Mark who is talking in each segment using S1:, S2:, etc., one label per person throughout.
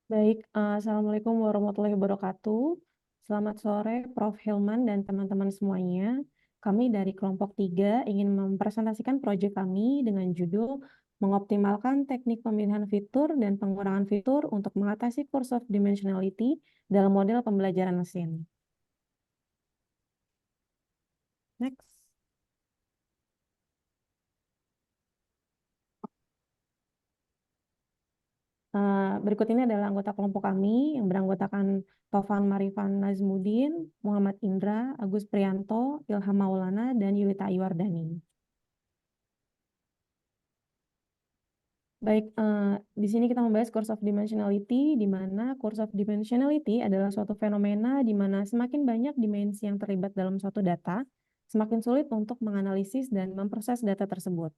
S1: Baik, Assalamualaikum warahmatullahi wabarakatuh. Selamat sore, Prof. Hilman dan teman-teman semuanya. Kami dari kelompok 3 ingin mempresentasikan proyek kami dengan judul mengoptimalkan teknik pemilihan fitur dan pengurangan fitur untuk mengatasi Curse of Dimensionality dalam model pembelajaran mesin. Next. Berikut ini adalah anggota kelompok kami yang beranggotakan Tovan Marifan Nazmudin, Muhammad Indra, Agus Prianto, Ilham Maulana, dan Yulita Ayuardani. Baik, di sini kita membahas Curse of Dimensionality, di mana Curse of Dimensionality adalah suatu fenomena di mana semakin banyak dimensi yang terlibat dalam suatu data, semakin sulit untuk menganalisis dan memproses data tersebut.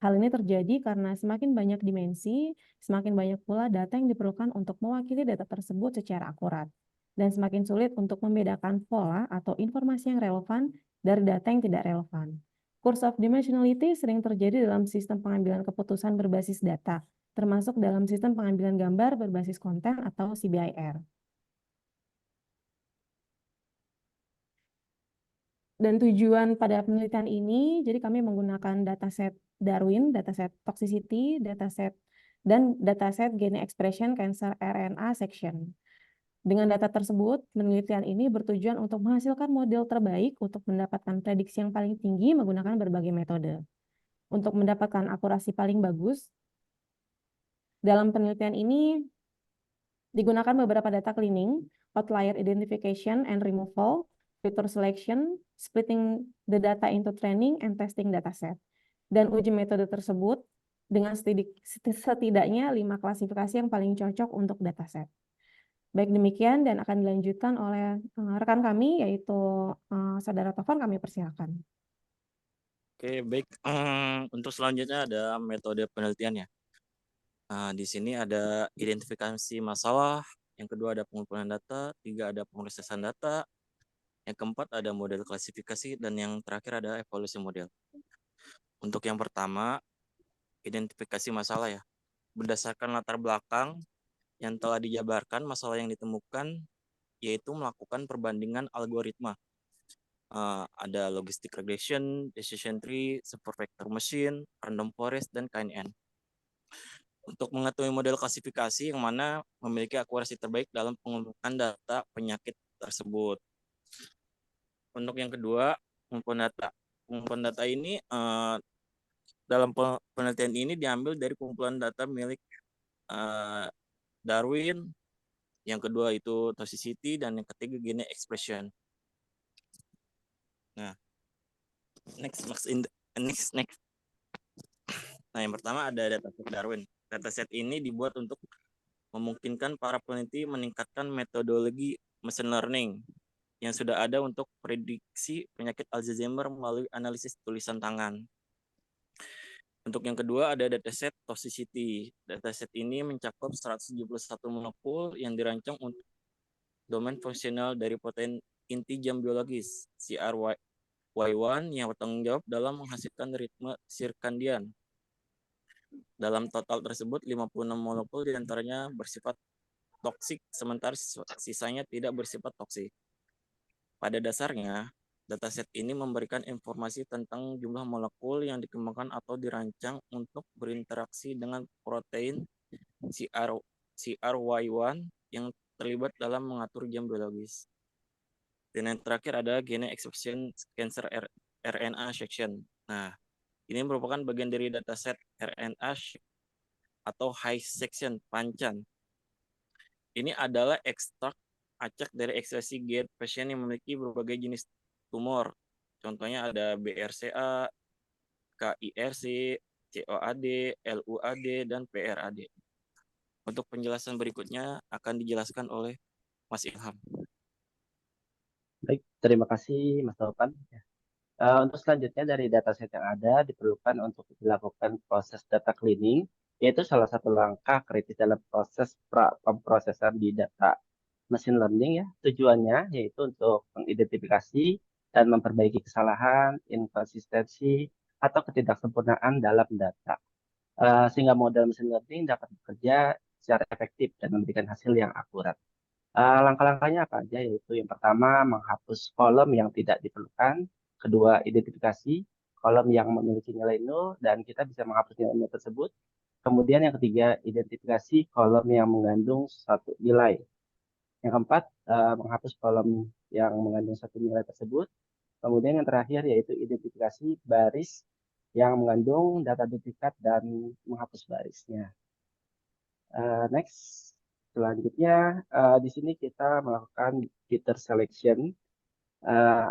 S1: Hal ini terjadi karena semakin banyak dimensi, semakin banyak pula data yang diperlukan untuk mewakili data tersebut secara akurat, dan semakin sulit untuk membedakan pola atau informasi yang relevan dari data yang tidak relevan. Curse of dimensionality sering terjadi dalam sistem pengambilan keputusan berbasis data, termasuk dalam sistem pengambilan gambar berbasis konten atau CBIR. Dan tujuan pada penelitian ini, jadi kami menggunakan dataset Darwin, dataset toxicity, dan dataset gene expression cancer RNA section. Dengan data tersebut, penelitian ini bertujuan untuk menghasilkan model terbaik untuk mendapatkan prediksi yang paling tinggi menggunakan berbagai metode. Untuk mendapatkan akurasi paling bagus, dalam penelitian ini digunakan beberapa data cleaning, outlier identification and removal, filter selection, splitting the data into training and testing dataset. Dan uji metode tersebut dengan setidaknya 5 klasifikasi yang paling cocok untuk dataset. Baik demikian dan akan dilanjutkan oleh rekan kami yaitu Saudara Tovan, kami persilakan.
S2: Oke, baik. Untuk selanjutnya ada metode penelitiannya. Di sini ada identifikasi masalah, yang kedua ada pengumpulan data, tiga ada pemrosesan data, yang keempat ada model klasifikasi, dan yang terakhir ada evaluasi model. Untuk yang pertama, identifikasi masalah ya. Berdasarkan latar belakang yang telah dijabarkan, masalah yang ditemukan yaitu melakukan perbandingan algoritma. Ada logistic regression, decision tree, super vector machine, random forest, dan KNN. Untuk mengetahui model klasifikasi yang mana memiliki akurasi terbaik dalam pengumpulan data penyakit tersebut. Untuk yang kedua, pengumpulan data. Pengumpulan data ini dalam penelitian ini diambil dari kumpulan data milik Darwin, yang kedua itu toxicity, dan yang ketiga gene expression. Nah, next. Nah, yang pertama ada dataset Darwin. Dataset ini dibuat untuk memungkinkan para peneliti meningkatkan metodologi machine learning yang sudah ada untuk prediksi penyakit Alzheimer melalui analisis tulisan tangan. Untuk yang kedua ada dataset toxicity. Dataset ini mencakup 171 molekul yang dirancang untuk domain fungsional dari protein inti jam biologis CRY1 yang bertanggung jawab dalam menghasilkan ritme sirkadian. Dalam total tersebut 56 molekul diantaranya bersifat toksik, sementara sisanya tidak bersifat toksik. Pada dasarnya, dataset ini memberikan informasi tentang jumlah molekul yang dikembangkan atau dirancang untuk berinteraksi dengan protein CRY1 yang terlibat dalam mengatur jam biologis. Dan yang terakhir ada gene expression cancer RNA section. Nah, ini merupakan bagian dari dataset RNA atau high section pancan. Ini adalah ekstrak acak dari ekspresi gen pasien yang memiliki berbagai jenis tumor. Contohnya ada BRCA, KIRC, COAD, LUAD, dan PRAD. Untuk penjelasan berikutnya akan dijelaskan oleh Mas Ilham.
S3: Baik, terima kasih Mas Taufan. Untuk selanjutnya dari dataset yang ada diperlukan untuk dilakukan proses data cleaning, yaitu salah satu langkah kritis dalam proses pemrosesan di data machine learning ya. Tujuannya yaitu untuk mengidentifikasi dan memperbaiki kesalahan, inkonsistensi, atau ketidaksempurnaan dalam data. Sehingga model machine learning dapat bekerja secara efektif dan memberikan hasil yang akurat. Langkah-langkahnya apa aja? Yaitu yang pertama, menghapus kolom yang tidak diperlukan. Kedua, identifikasi kolom yang memiliki nilai nol dan kita bisa menghapus nilai nol tersebut. Kemudian yang ketiga, identifikasi kolom yang mengandung suatu nilai. Yang keempat, menghapus kolom yang mengandung satu nilai tersebut. Kemudian yang terakhir yaitu identifikasi baris yang mengandung data duplikat dan menghapus barisnya. Next, selanjutnya di sini kita melakukan feature selection.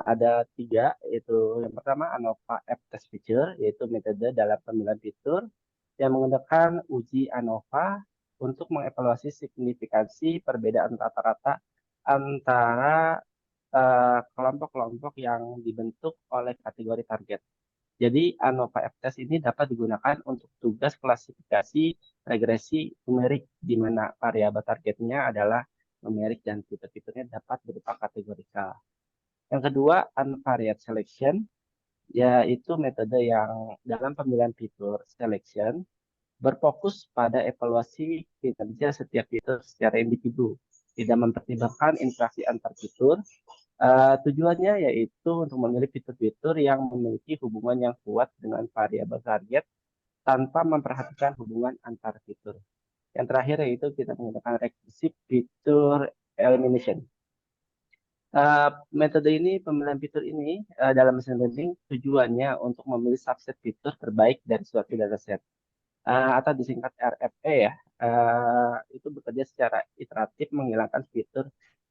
S3: Ada 3, yaitu yang pertama ANOVA App Test Feature, yaitu metode dalam pemilihan fitur yang menggunakan uji ANOVA untuk mengevaluasi signifikansi perbedaan rata-rata antara kelompok-kelompok yang dibentuk oleh kategori target. Jadi ANOVA F-test ini dapat digunakan untuk tugas klasifikasi regresi numerik, di mana variabel targetnya adalah numerik dan fitur-fiturnya dapat berupa kategorikal. Yang kedua, unvariate selection, yaitu metode yang dalam pemilihan fitur selection berfokus pada evaluasi kinerja setiap fitur secara individu, tidak mempertimbangkan interaksi antar fitur. Tujuannya yaitu untuk memilih fitur-fitur yang memiliki hubungan yang kuat dengan variabel target tanpa memperhatikan hubungan antar fitur. Yang terakhir yaitu kita menggunakan recursive feature elimination. Metode ini, pemilihan fitur ini dalam machine learning tujuannya untuk memilih subset fitur terbaik dari suatu dataset. Atau disingkat RFE ya, itu bekerja secara iteratif menghilangkan fitur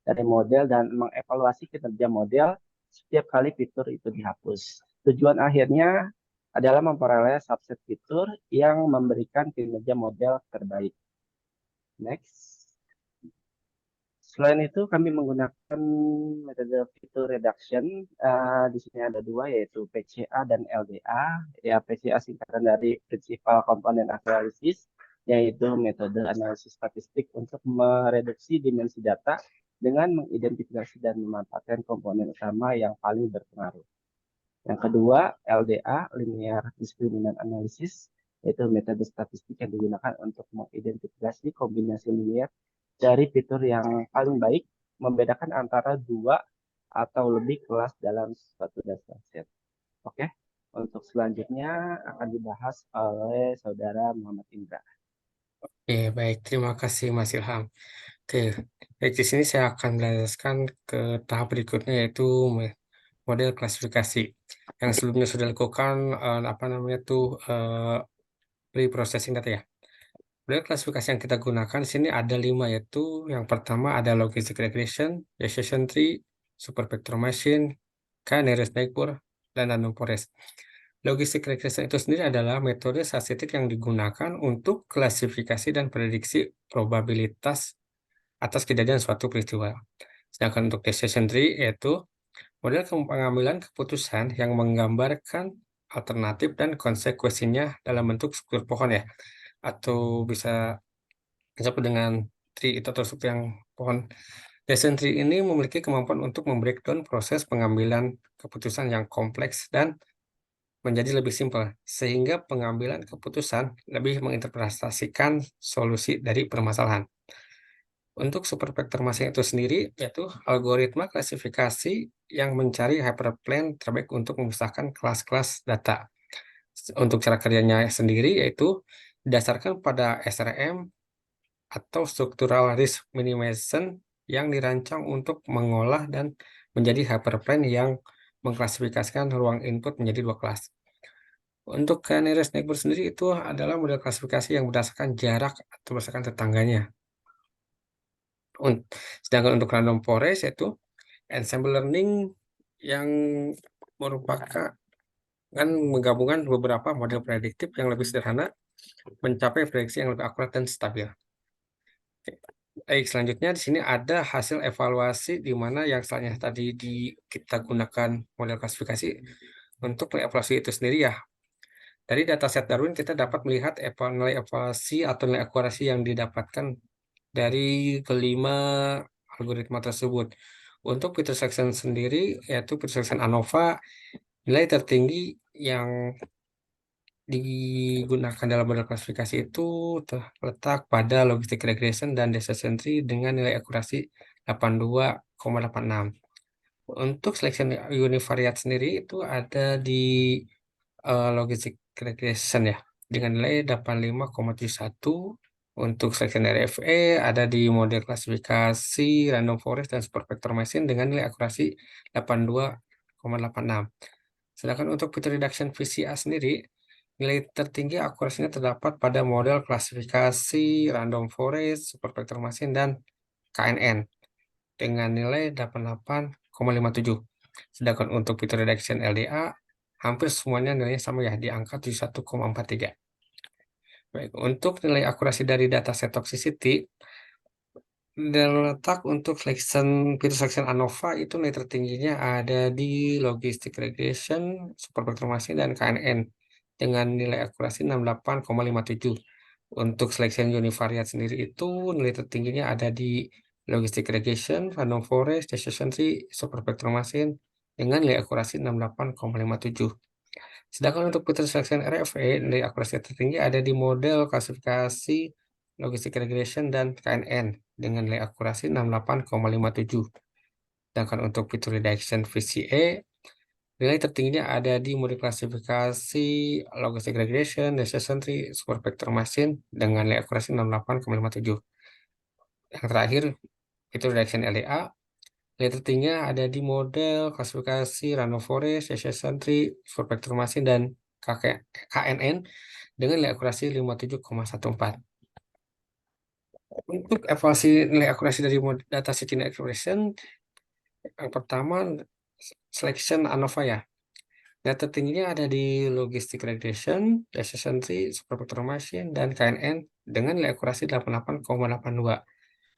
S3: dari model dan mengevaluasi kinerja model setiap kali fitur itu dihapus. Tujuan akhirnya adalah memperoleh subset fitur yang memberikan kinerja model terbaik. Next. Selain itu, kami menggunakan metode fitur reduction. Di sini ada 2, yaitu PCA dan LDA. Ya, PCA singkatan dari Principal Component Analysis, yaitu metode analisis statistik untuk mereduksi dimensi data dengan mengidentifikasi dan memanfaatkan komponen utama yang paling berpengaruh. Yang kedua, LDA, Linear Discriminant Analysis, yaitu metode statistik yang digunakan untuk mengidentifikasi kombinasi linear dari fitur yang paling baik, membedakan antara 2 atau lebih kelas dalam suatu dataset. Oke, untuk selanjutnya akan dibahas oleh Saudara Muhammad Indra.
S4: Oke, baik. Terima kasih Mas Ilham. Oke, baik, di sini saya akan menjelaskan ke tahap berikutnya, yaitu model klasifikasi yang sebelumnya sudah dilakukan pre-processing data ya. Model klasifikasi yang kita gunakan di sini ada 5, yaitu yang pertama ada logistic regression, decision tree, super vector machine, k-nearest neighbor, dan random forest. Logistic regression itu sendiri adalah metode statistik yang digunakan untuk klasifikasi dan prediksi probabilitas atas kejadian suatu peristiwa. Sedangkan untuk decision tree yaitu model pengambilan keputusan yang menggambarkan alternatif dan konsekuensinya dalam bentuk struktur pohon ya, atau bisa disebut dengan tree itu atau struktur yang pohon. Decision tree ini memiliki kemampuan untuk membreakdown proses pengambilan keputusan yang kompleks dan menjadi lebih simpel, sehingga pengambilan keputusan lebih menginterpretasikan solusi dari permasalahan. Untuk super vector machine itu sendiri, yaitu algoritma klasifikasi yang mencari hyperplane terbaik untuk memisahkan kelas-kelas data. Untuk cara kerjanya sendiri, yaitu didasarkan pada SRM atau Structural Risk Minimization yang dirancang untuk mengolah dan menjadi hyperplane yang mengklasifikasikan ruang input menjadi 2 kelas. Untuk k-nearest neighbor sendiri itu adalah model klasifikasi yang berdasarkan jarak atau berdasarkan tetangganya. Sedangkan untuk random forest yaitu ensemble learning yang merupakan menggabungkan beberapa model prediktif yang lebih sederhana mencapai prediksi yang lebih akurat dan stabil. Baik, selanjutnya di sini ada hasil evaluasi di mana yang selanjutnya tadi kita gunakan model klasifikasi untuk evaluasi itu sendiri ya. Dari dataset Darwin kita dapat melihat nilai evaluasi atau nilai akurasi yang didapatkan dari kelima algoritma tersebut. Untuk feature selection sendiri, yaitu feature selection ANOVA, nilai tertinggi yang digunakan dalam model klasifikasi itu terletak pada logistic regression dan decision tree dengan nilai akurasi 82,86. Untuk selection univariate sendiri itu ada di logistic regression ya dengan nilai 85,71. Untuk selection RFA ada di model klasifikasi random forest dan super vector machine dengan nilai akurasi 82,86. Sedangkan untuk feature reduction VCA sendiri, nilai tertinggi akurasinya terdapat pada model klasifikasi random forest, super vector machine, dan KNN dengan nilai 88,57. Sedangkan untuk feature reduction LDA, hampir semuanya nilainya sama ya, di angka 71,43. Baik, untuk nilai akurasi dari dataset toxicity, dan letak untuk feature selection ANOVA itu nilai tertingginya ada di logistic regression, super vector machine, dan KNN dengan nilai akurasi 68,57. Untuk selection univariate sendiri itu nilai tertingginya ada di logistic regression, random forest, decision tree, super vector machine dengan nilai akurasi 68,57. Sedangkan untuk feature selection RFA, nilai akurasi tertinggi ada di model klasifikasi logistic regression dan KNN dengan nilai akurasi 68,57. Sedangkan untuk feature reduction VCA, nilai tertingginya ada di model klasifikasi logistic regression, decision tree, super vector machine dengan nilai akurasi 68,57. Yang terakhir, feature reduction LDA, nilai tertingginya ada di model klasifikasi random forest, decision tree, super vector machine, dan KNN dengan nilai akurasi 57,14. Untuk evaluasi nilai akurasi dari dataset Gene Expression, yang pertama selection ANOVA ya. Nilai tertingginya ada di logistic regression, decision tree, super vector machine, dan KNN dengan nilai akurasi 88,82.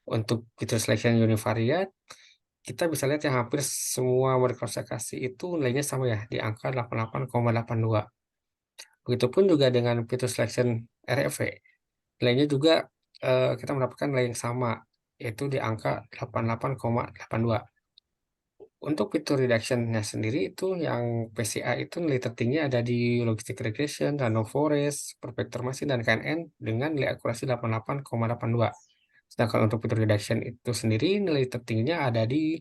S4: Untuk feature selection univariate, kita bisa lihat yang hampir semua model klasifikasi itu nilainya sama ya, di angka 88,82. Begitupun juga dengan feature selection RFV. Nilainya juga kita mendapatkan nilai yang sama, yaitu di angka 88,82. Untuk fitur reduction-nya sendiri itu yang PCA itu nilai tertinggi ada di logistic regression, random forest, super vector machine, dan KNN dengan nilai akurasi 88,82. Sedangkan untuk fitur reduction itu sendiri nilai tertingginya ada di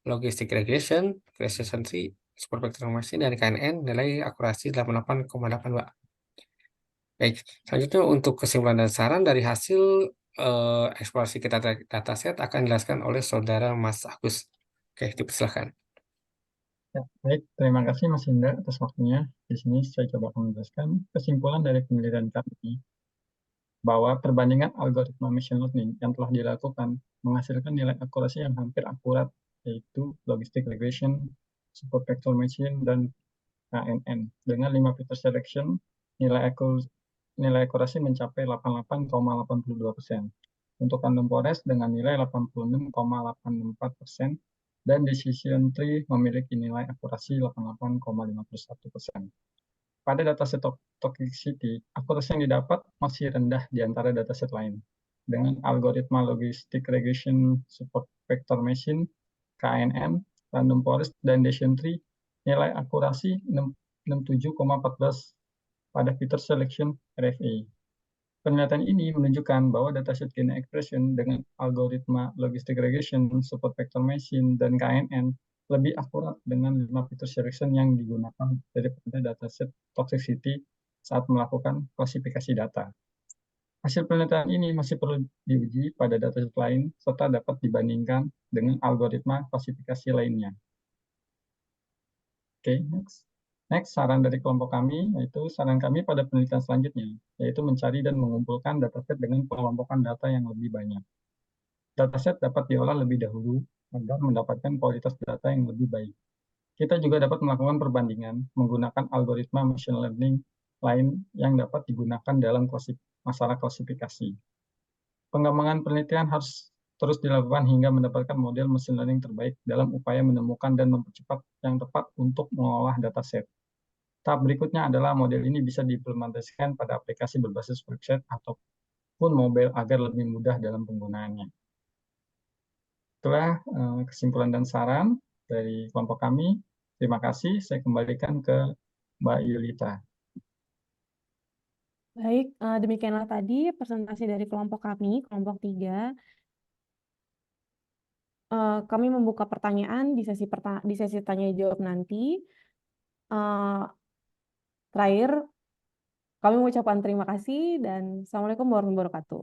S4: logistic regression, precision tree, super vector machine, dan KNN nilai akurasi 88,82. Baik, selanjutnya untuk kesimpulan dan saran dari hasil eksplorasi kita dataset akan dijelaskan oleh Saudara Mas Agus. Oke, dipersilakan.
S5: Ya, baik, terima kasih Mas Indra atas waktunya. Di sini saya coba akan menjelaskan kesimpulan dari penelitian kami bahwa perbandingan algoritma machine learning yang telah dilakukan menghasilkan nilai akurasi yang hampir akurat, yaitu logistic regression, super vector machine, dan KNN. Dengan 5 feature selection, nilai akurasi mencapai 88,82%. Untuk random forest dengan nilai 86,84%, dan decision tree memiliki nilai akurasi 88,51%. Pada dataset toxicity, akurasi yang didapat masih rendah di antara dataset lain. Dengan algoritma logistic regression, support vector machine, KNN, random forest, dan decision tree, nilai akurasi 67,14 pada feature selection RFA. Penelitian ini menunjukkan bahwa dataset Gene Expression dengan algoritma logistic regression, support vector machine, dan KNN lebih akurat dengan 5 feature selection yang digunakan daripada dataset toxicity saat melakukan klasifikasi data. Hasil penelitian ini masih perlu diuji pada dataset lain serta dapat dibandingkan dengan algoritma klasifikasi lainnya. Oke, next. Next, saran dari kelompok kami, yaitu saran kami pada penelitian selanjutnya, yaitu mencari dan mengumpulkan dataset dengan pengelompokan data yang lebih banyak. Dataset dapat diolah lebih dahulu agar mendapatkan kualitas data yang lebih baik. Kita juga dapat melakukan perbandingan menggunakan algoritma machine learning lain yang dapat digunakan dalam masalah klasifikasi. Pengembangan penelitian harus terus dilakukan hingga mendapatkan model machine learning terbaik dalam upaya menemukan dan mempercepat yang tepat untuk mengolah dataset. Tahap berikutnya adalah model ini bisa diimplementasikan pada aplikasi berbasis website ataupun mobile agar lebih mudah dalam penggunaannya. Itulah kesimpulan dan saran dari kelompok kami. Terima kasih. Saya kembalikan ke Mbak Yulita.
S1: Baik, demikianlah tadi presentasi dari kelompok kami, kelompok 3. Kami membuka pertanyaan di sesi tanya jawab nanti. Terakhir, kami mengucapkan terima kasih dan Assalamualaikum warahmatullahi wabarakatuh.